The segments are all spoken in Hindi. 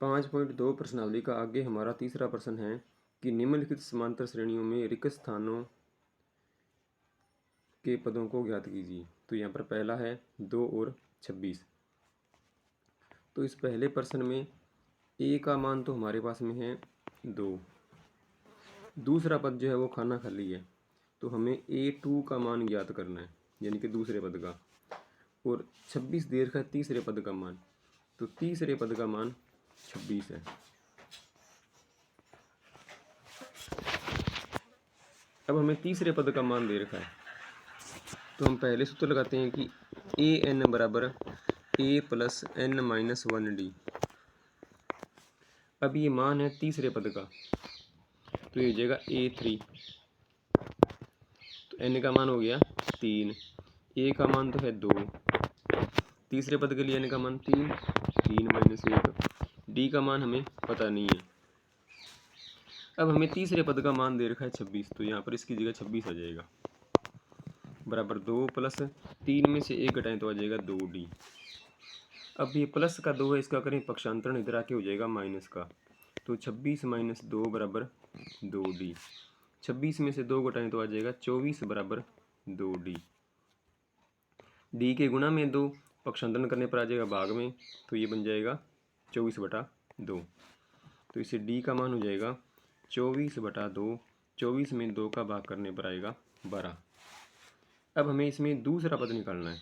5.2 प्रश्नावली का आगे हमारा तीसरा प्रश्न है कि निम्नलिखित समांतर श्रेणियों में रिक्त स्थानों के पदों को ज्ञात कीजिए। तो यहाँ पर पहला है 2 और 26। तो इस पहले प्रश्न में ए का मान तो हमारे पास में है 2, दूसरा पद जो है वो खाना खाली है, तो हमें A2 का मान ज्ञात करना है, यानी कि दूसरे पद का। और 26 दे रखा है तीसरे पद का मान, तो तीसरे पद का मान 26 है। अब हमें तीसरे पद का मान दे रखा है, तो हम पहले सूत्र लगाते हैं कि an बराबर a plus n minus 1d। अब ये मान है तीसरे पद का, तो ये हो जाएगा a3। तो n का मान हो गया 3, a का मान तो है 2, तीसरे पद के लिए n का मान 3, 3 माइनस 1, d का मान हमें पता नहीं है। अब हमें तीसरे पद का मान दे रखा है 26, तो यहाँ पर इसकी जगह 26 आ जाएगा, बराबर 2 प्लस 3 में से 1 घटाएं तो आ जाएगा 2d। अब ये प्लस का 2 है, इसका करें पक्षांतरण, इधर आके हो जाएगा माइनस का, तो 26 माइनस 2 बराबर 2d। 26 में से 2 घटाएं तो आ जाएगा 24 बराबर 2d। d के गुणा में 2 पक्षांतरण करने पर आ जाएगा भाग में, तो ये बन जाएगा 24/2। तो इसे d का मान हो जाएगा 24/2। 24 में 2 का भाग करने पर आएगा 12। अब हमें इसमें दूसरा पद निकालना है,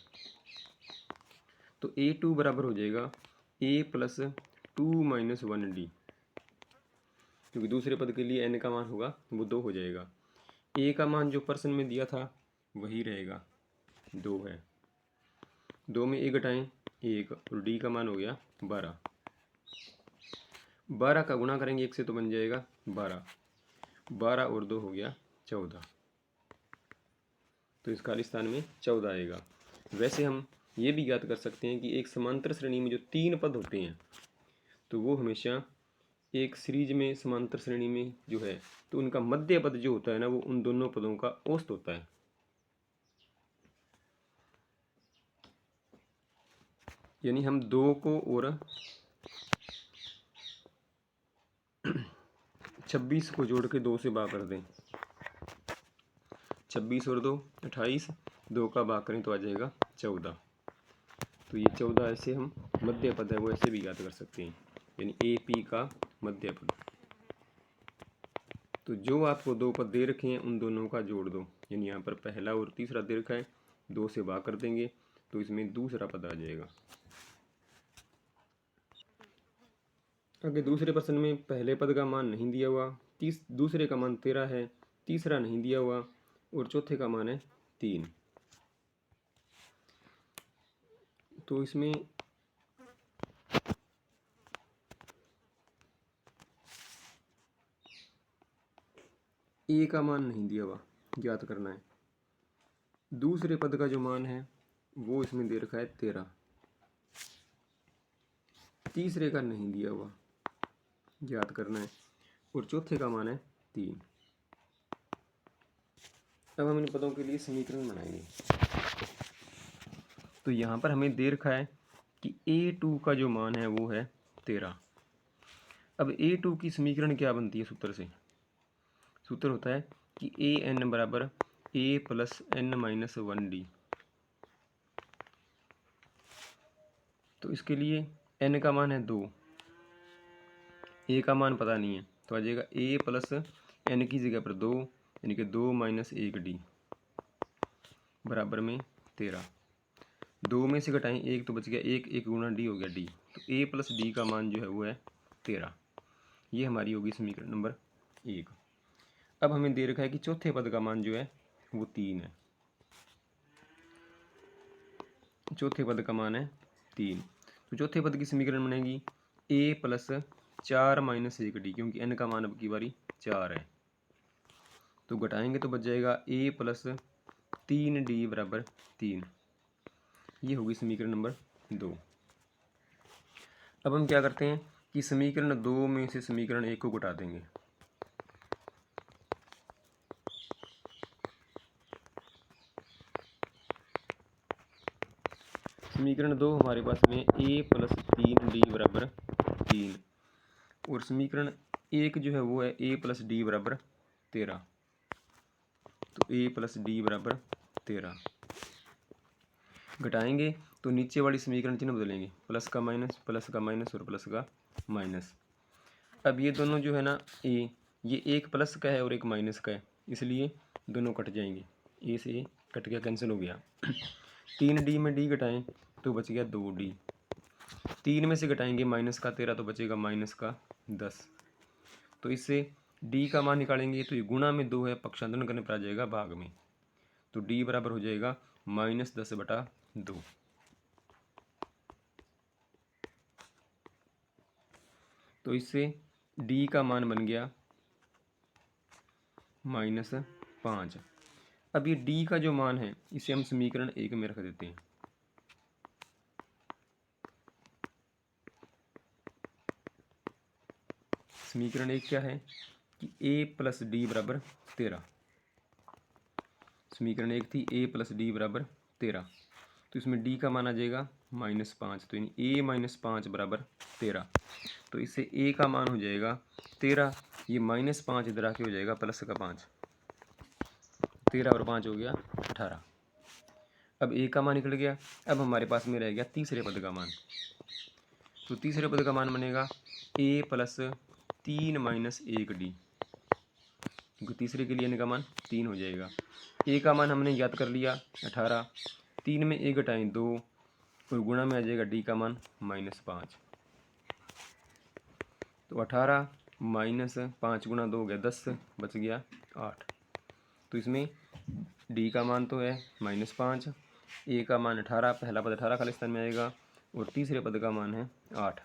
तो a2 बराबर हो जाएगा a प्लस 2 माइनस 1d, क्योंकि दूसरे पद के लिए n का मान होगा वो 2 हो जाएगा। a का मान जो प्रश्न में दिया था वही रहेगा, 2 है। 2 में 1 घटाएं 1, और d का मान हो गया 12। 12 का गुणा करेंगे 1 से तो बन जाएगा 12, 12 और 2 हो गया 14, तो इस खाली स्थान में 14 आएगा। वैसे हम ये भी ज्ञात कर सकते हैं कि एक समांतर श्रेणी में जो 3 पद होते हैं, तो वो हमेशा एक सीरीज में समांतर श्रेणी में जो है, तो उनका मध्य पद जो होता है ना, वो उन दोनों पदों का औसत होता है। यानी हम 2 को और 26 को जोड़ के 2 से भाग कर दें, 26 और 2 28, 2 का भाग करें तो आ जाएगा 14। तो ये 14 ऐसे हम मध्य पद है वो ऐसे भी याद कर सकते हैं, यानी ए पी का मध्य पद। तो जो आपको 2 पद दे रखे हैं उन दोनों का जोड़ दो, यानी यहाँ पर पहला और तीसरा दे रखा है, 2 से भाग कर देंगे तो इसमें दूसरा पद आ जाएगा। आगे दूसरे प्रश्न में पहले पद का मान नहीं दिया हुआ, दूसरे का मान 13 है, तीसरा नहीं दिया हुआ, और चौथे का मान है 3। तो इसमें ए का मान नहीं दिया हुआ, ज्ञात करना है। दूसरे पद का जो मान है वो इसमें दे रखा है 13, तीसरे का नहीं दिया हुआ, ज्ञात करना है, और चौथे का मान है 3। अब हम इन पदों के लिए समीकरण बनाएंगे। तो यहाँ पर हमें दे रखा है कि A2 का जो मान है वो है 13। अब A2 की समीकरण क्या बनती है सूत्र से? सूत्र होता है कि AN बराबर A plus n minus 1d। तो इसके लिए n का मान है 2, a का मान पता नहीं है, तो आ जाएगा a प्लस n की जगह पर 2, यानी कि 2 माइनस 1d बराबर में 13। 2 में से घटाएं 1 तो बच गया 1, 1 गुना d हो गया d, तो a प्लस d का मान जो है वो है 13। ये हमारी होगी समीकरण नंबर 1। अब हमें दे रखा है कि चौथे पद का मान जो है वो 3 है, चौथे पद का मान है 3। तो चौथे पद की समीकरण बनेगी a प्लस 4 माइनस 1d, क्योंकि n का मान अब की बारी 4 है, तो घटाएंगे तो बच जाएगा a प्लस 3d बराबर 3। ये होगी समीकरण नंबर 2। अब हम क्या करते हैं कि समीकरण 2 में से समीकरण 1 को घटा देंगे। समीकरण 2 हमारे पास में a प्लस 3d बराबर 3, और समीकरण एक जो है वो है a प्लस डी बराबर 13। तो a प्लस डी बराबर 13 घटाएंगे तो नीचे वाली समीकरण चिन्ह बदलेंगे, प्लस का माइनस और प्लस का माइनस। अब ये दोनों जो है ना ये एक प्लस का है और एक माइनस का है, इसलिए दोनों कट जाएंगे, ए से ए कट गया, कैंसिल हो गया। 3d में d घटाएं तो बच गया 2d। 3 में से घटाएंगे माइनस का 13 तो बचेगा माइनस का 10। तो इससे d का मान निकालेंगे तो ये गुणा में 2 है, पक्षांतरण करने पर आ जाएगा भाग में। तो d बराबर हो जाएगा -10/2। तो इससे d का मान बन गया -5। अब ये d का जो मान है इसे हम समीकरण 1 में रख देते हैं। समीकरण 1 क्या है कि a प्लस डी बराबर 13। समीकरण 1 थी a प्लस डी बराबर 13, तो इसमें d का मान आ जाएगा -5। तो यानी a - 5 बराबर 13। तो इससे a का मान हो जाएगा 13, ये -5 इधर आके हो जाएगा प्लस का 5, 13 और 5 हो गया 18। अब a का मान निकल गया। अब हमारे पास में रह गया तीसरे पद का मान। तो तीसरे पद का मान बनेगा a प्लस 3 माइनस 1d, क्योंकि तीसरे के लिए n का मान 3 हो जाएगा। a का मान हमने याद कर लिया 18, 3 में a घटाएं 2 और गुणा में आ जाएगा d का मान -5। तो 18 माइनस 5 गुणा 2 हो गया 10, बच गया 8। तो इसमें d का मान तो है -5, a का मान 18, पहला पद 18 खाली स्थान में आएगा और तीसरे पद का मान है 8।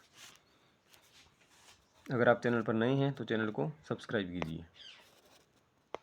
अगर आप चैनल पर नए हैं तो चैनल को सब्सक्राइब कीजिए।